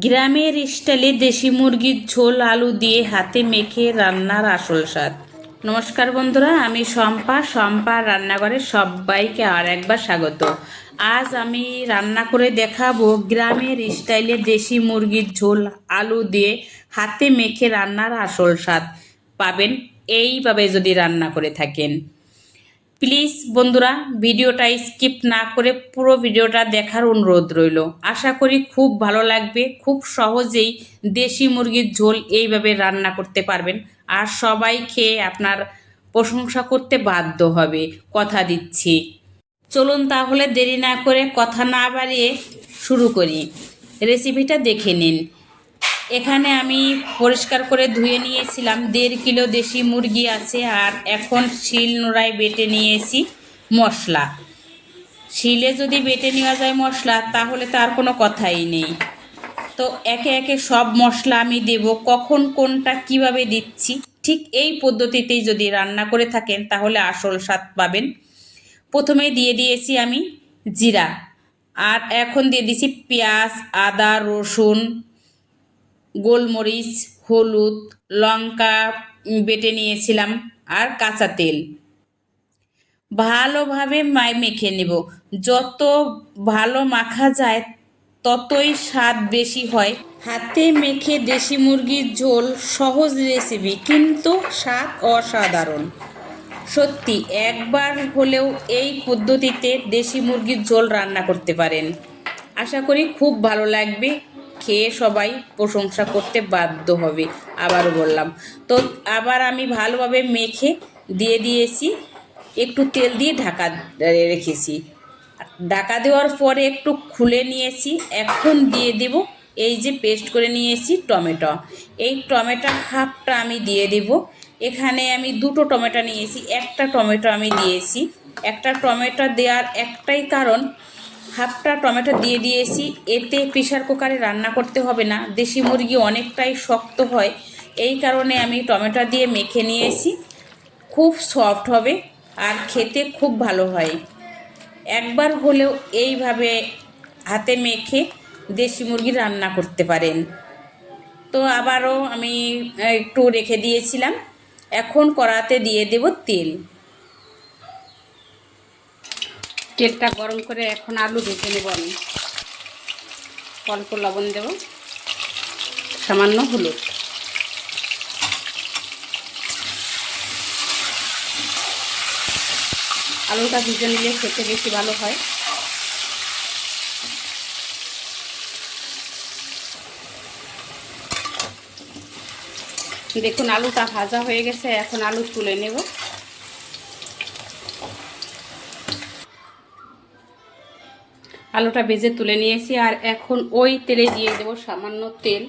গ্রামের স্টাইলে দেশি মুরগির ঝোল আলু দিয়ে হাতে মেখে রান্নার আসল স্বাদ। নমস্কার বন্ধুরা, আমি শম্পা রান্নাঘরে সবাইকে আর একবার স্বাগত। আজ আমি রান্না করে দেখাবো গ্রামের স্টাইলে দেশি মুরগির ঝোল আলু দিয়ে হাতে মেখে রান্নার আসল স্বাদ পাবেন এইভাবে যদি রান্না করে থাকেন। প্লিজ বন্ধুরা, ভিডিওটা স্কিপ না করে পুরো ভিডিওটা দেখার অনুরোধ রইল। আশা করি খুব ভালো লাগবে। খুব সহজেই দেশি মুরগির ঝোল এইভাবে রান্না করতে পারবেন, আর সবাই খেয়ে আপনার প্রশংসা করতে বাধ্য হবে, কথা দিচ্ছি। চলুন তাহলে দেরি না করে কথা না বাড়িয়ে শুরু করি। রেসিপিটা দেখে নিন। এখানে আমি পরিষ্কার করে ধুয়ে নিয়েছিলাম 1.5 কিলো দেশি মুরগি আছে, আর এখন শিল নোড়ায় বেটে নিয়েছি মশলা। শিলে যদি বেটে নেওয়া যায় মশলা, তাহলে তার কোনো কথাই নেই। তো একে একে সব মশলা আমি দেব। কখন কোনটা কিভাবে দিচ্ছি, ঠিক এই পদ্ধতিতেই যদি রান্না করে থাকেন তাহলে আসল স্বাদ পাবেন। প্রথমে দিয়ে দিয়েছি আমি জিরা, আর এখন দিয়ে দিছি পেঁয়াজ, আদা, রসুন, গোলমরিচ, হলুদ, লঙ্কা বেটে নিয়েছিলাম, আর কাঁচা তেল। ভালোভাবে মেখে নেব। যত ভালো মাখা যায় ততই স্বাদ বেশি হয়। হাতে মেখে দেশি মুরগির ঝোল সহজ রেসিপি, কিন্তু স্বাদ অসাধারণ। সত্যি একবার হলেও এই পদ্ধতিতে দেশি মুরগির ঝোল রান্না করতে পারেন। আশা করি খুব ভালো লাগবে, খেয়ে সবাই প্রশংসা করতে বাধ্য হবে। আবারও বললাম তো, আবার আমি ভালোভাবে মেখে দিয়ে দিয়েছি, একটু তেল দিয়ে ঢাকা রেখেছি। ঢাকা দেওয়ার পরে একটু খুলে নিয়েছি। এখন দিয়ে দেব এই যে পেস্ট করে নিয়েছি টমেটো। এই টমেটো হাফটা আমি দিয়ে দেব। এখানে আমি 2টো টমেটো নিয়েছি, একটা টমেটো আমি দিয়েছি। একটা টমেটো দেওয়ার একটাই কারণ, হাফটা টমেটো দিয়ে দিয়েছি, এতে প্রেসার কুকারে রান্না করতে হবে না। দেশি মুরগি অনেকটাই শক্ত হয়, এই কারণে আমি টমেটো দিয়ে মেখে নিয়েছি। খুব সফট হবে আর খেতে খুব ভালো হয়। একবার হলেও এইভাবে হাতে মেখে দেশি মুরগি রান্না করতে পারেন। তো আবারও আমি একটু রেখে দিয়েছিলাম। এখন কড়াতে দিয়ে দেব তেল। তেলটা গরম করে এখন আলু ভেজে নেব আমি। অল্প লবণ দেব, সামান্য হলুদ। আলুটা ভেজে নিলে খেতে বেশি ভালো হয়। দেখুন আলুটা ভাজা হয়ে গেছে, এখন আলু তুলে নেব। আলুটা ভেজে তুলে নিয়েছি, আর এখন ওই তেলে দিয়ে দেব সামান্য তেল।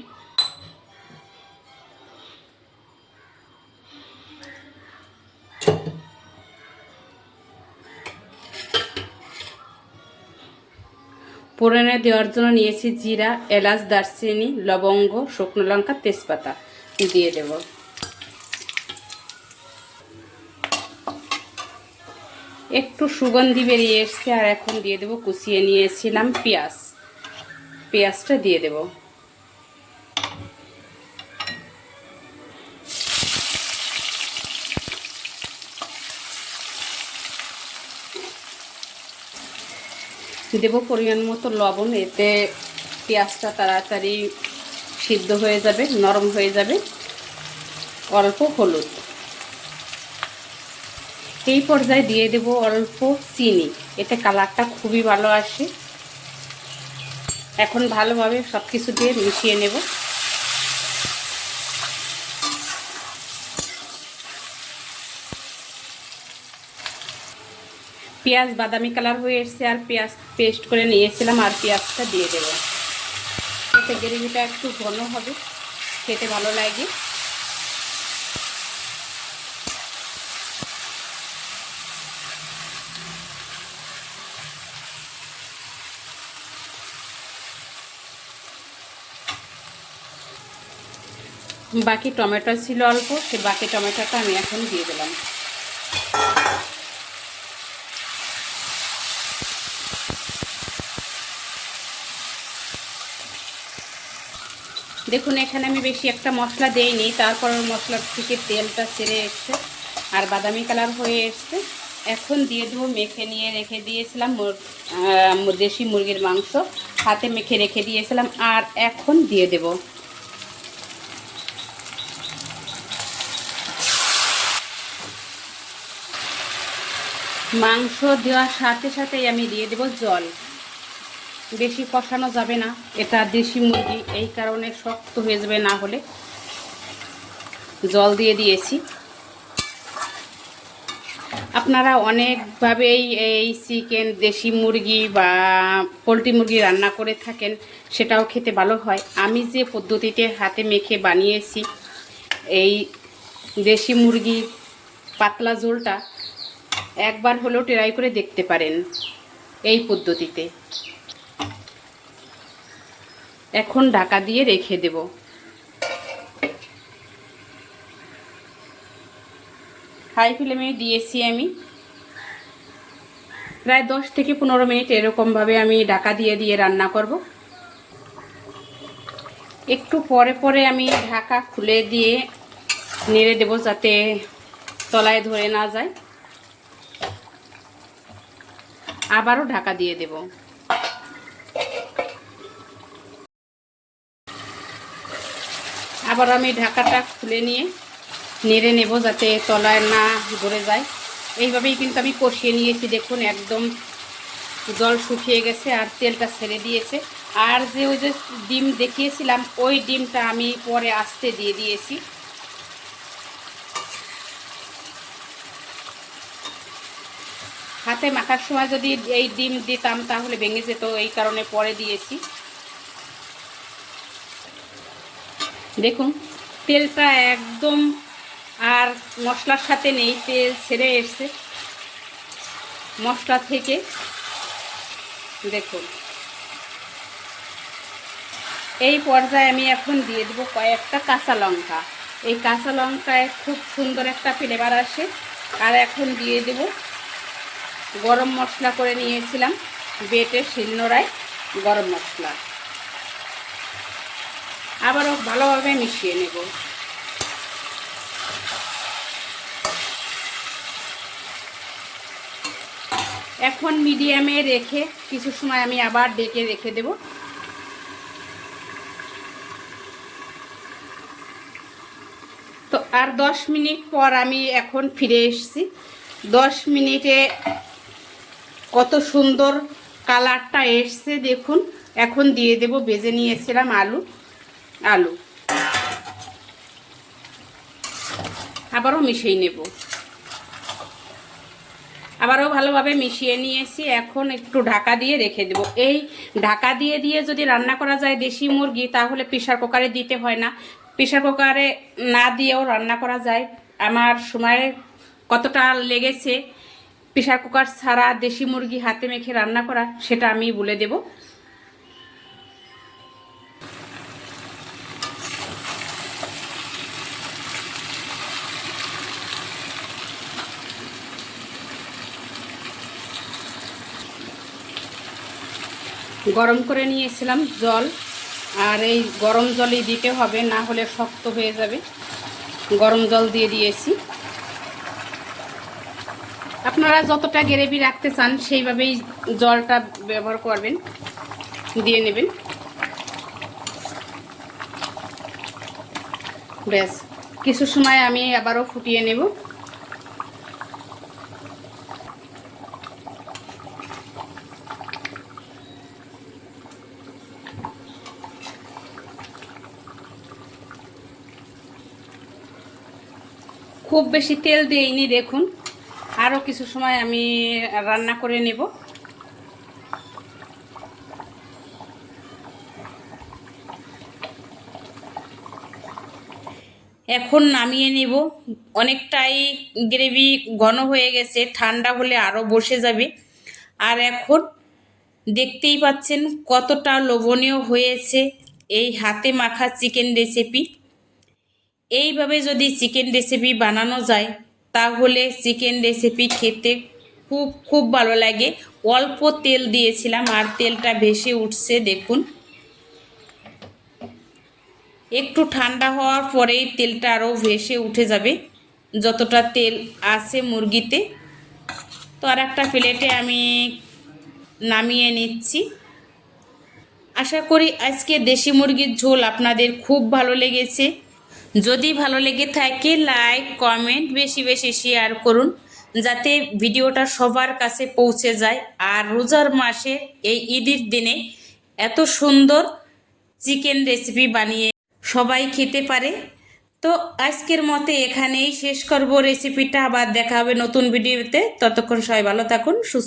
ফোড়নে দেওয়ার জন্য নিয়েছি জিরা, এলাচ, দারচিনি, লবঙ্গ, শুকনো লঙ্কা, তেজপাতা দিয়ে দেব। একটু সুগন্ধি বেরিয়ে এসছে, আর এখন দিয়ে দেব কুচিয়ে নিয়েছিলাম পেঁয়াজ। পেঁয়াজটা দিয়ে দেব। দেব পরিমাণ মতো লবণ, এতে পেঁয়াজটা তাড়াতাড়ি সিদ্ধ হয়ে যাবে, নরম হয়ে যাবে। অল্প হলুদ। এই পর্যায়ে দিয়ে দেব অল্প চিনি, এতে কালারটা খুবই ভালো আসে। এখন ভালোভাবে সব কিছু দিয়ে মিশিয়ে নেব। পেঁয়াজ বাদামি কালার হয়ে এসছে, আর পেঁয়াজ পেস্ট করে নিয়েছিলাম, আর পেঁয়াজটা দিয়ে দেব। এতে গ্রেভিটা একটু ঘন হবে, খেতে ভালো লাগে। বাকি টমেটো ছিল অল্প, সে বাকি টমেটোটা আমি এখন দিয়ে দিলাম। দেখুন এখানে আমি বেশি একটা মশলা দেইনি, তারপর মশলার থেকে তেলটা ছেড়ে এসছে আর বাদামি কালার হয়ে এসছে। এখন দিয়ে দেবো মেখে নিয়ে রেখে দিয়েছিলাম দেশি মুরগির মাংস, হাতে মেখে রেখে দিয়েছিলাম, আর এখন দিয়ে দেব। মাংস দেওয়ার সাথে সাথেই আমি দিয়ে দেব জল। বেশি কষানো যাবে না, এটা দেশি মুরগি, এই কারণে শক্ত হয়ে যাবে না হলে। জল দিয়ে দিয়েছি। আপনারা অনেকভাবেই এই চিকেন, দেশি মুরগি বা পোলট্রি মুরগি রান্না করে থাকেন, সেটাও খেতে ভালো হয়। আমি যে পদ্ধতিতে হাতে মেখে বানিয়েছি এই দেশি মুরগির পাতলা ঝোলটা, একবার হলেও ট্রাই করে দেখতে পারেন এই পদ্ধতিতে। এখন ঢাকা দিয়ে রেখে দেব। হাই ফ্লেমে দিয়েছি আমি। প্রায় 10 থেকে 15 মিনিট এরকমভাবে আমি ঢাকা দিয়ে দিয়ে রান্না করব। একটু পরে পরে আমি ঢাকা খুলে দিয়ে নেড়ে দেব যাতে তলায় ধরে না যায়। আবারও ঢাকা দিয়ে দেব। আবার আমি ঢাকাটা খুলে নিয়ে নেড়ে নেব যাতে তলায় না ধরে যায়। এইভাবেই কিন্তু আমি কষিয়ে নিয়েছি। দেখুন একদম জল শুকিয়ে গেছে আর তেলটা ছেড়ে দিয়েছে। আর যে ওই যে ডিম দেখিয়েছিলাম, ওই ডিমটা আমি পরে আস্তে দিয়ে দিয়েছি। হাতে মাখার সময় যদি এই ডিম দিতাম তাহলে ভেঙে যেত, এই কারণে পরে দিয়েছি। দেখুন তেলটা একদম আর মশলার সাথে নেই, তেল ছেড়ে এসছে মশলা থেকে। দেখুন এই পর্যায়ে আমি এখন দিয়ে দেবো কয়েকটা কাঁচা লঙ্কা। এই কাঁচা লঙ্কায় খুব সুন্দর একটা ফ্লেভার আসে। আর এখন দিয়ে দেব গরম মশলা করে নিয়েছিলাম বেটে, শিলনোড়ায় গরম মশলা। আবারও ভালোভাবে মিশিয়ে নেব। এখন মিডিয়ামে রেখে কিছু সময় আমি আবার ডেকে রেখে দেব। তো আর 10 মিনিট পর আমি এখন ফিরে এসেছি। 10 মিনিটে কত সুন্দর কালারটা এসছে দেখুন। এখন দিয়ে দেব ভেজে নিয়েছিলাম আলু। আবারও মিশিয়ে নেব। আবারও ভালোভাবে মিশিয়ে নিয়েছি। এখন একটু ঢাকা দিয়ে রেখে দেব। এই ঢাকা দিয়ে দিয়ে যদি রান্না করা যায় দেশি মুরগি, তাহলে প্রেসার কুকারে দিতে হয় না। প্রেসার কুকারে না দিয়েও রান্না করা যায়। আমার সময় কতটা লেগেছে প্রেসার কুকার ছাড়া দেশি মুরগি হাতে মেখে রান্না করা, সেটা আমি বলে দেব। গরম করে নিয়েছিলাম জল, আর এই গরম জলই দিতে হবে, না হলে শক্ত হয়ে যাবে। গরম জল দিয়ে দিয়েছি। আপনারা যতটা গ্রেভি রাখতে চান সেইভাবেই জলটা ব্যবহার করবেন, দিয়ে নেবেন। ব্যাস কিছু সময় আমি আবারও ফুটিয়ে নেব। খুব বেশি তেল দিইনি, দেখুন আরও কিছু সময় আমি রান্না করে নেব। এখন নামিয়ে নেব। অনেকটাই গ্রেভি ঘন হয়ে গেছে, ঠান্ডা হলে আরও বসে যাবে। আর এখন দেখতেই পাচ্ছেন কতটা লোভনীয় হয়েছে এই হাতে মাখা চিকেন রেসিপি। এইভাবে যদি চিকেন রেসিপি বানানো যায় তাহলে চিকেন রেসিপি খেতে খুব খুব ভালো লাগে। অল্প তেল দিয়েছিলাম আর তেলটা ভেসে উঠছে দেখুন। একটু ঠান্ডা হওয়ার পরেই তেলটা আরও ভেসে উঠে যাবে, যতটা তেল আছে মুরগিতে। তো আর একটা প্লেটে আমি নামিয়ে নিচ্ছি। আশা করি আজকে দেশি মুরগির ঝোল আপনাদের খুব ভালো লেগেছে। যদি ভালো লেগে থাকে লাইক কমেন্ট বেশি বেশি শেয়ার করুন, যাতে ভিডিওটা সবার কাছে পৌঁছে যায়। আর রোজার মাসে এই ঈদের দিনে এত সুন্দর চিকেন রেসিপি বানিয়ে সবাই খেতে পারে। তো আজকের মতে এখানেই শেষ করব রেসিপিটা। আবার দেখা হবে নতুন ভিডিওতে। ততক্ষণ সবাই ভালো থাকুন, সুস্থ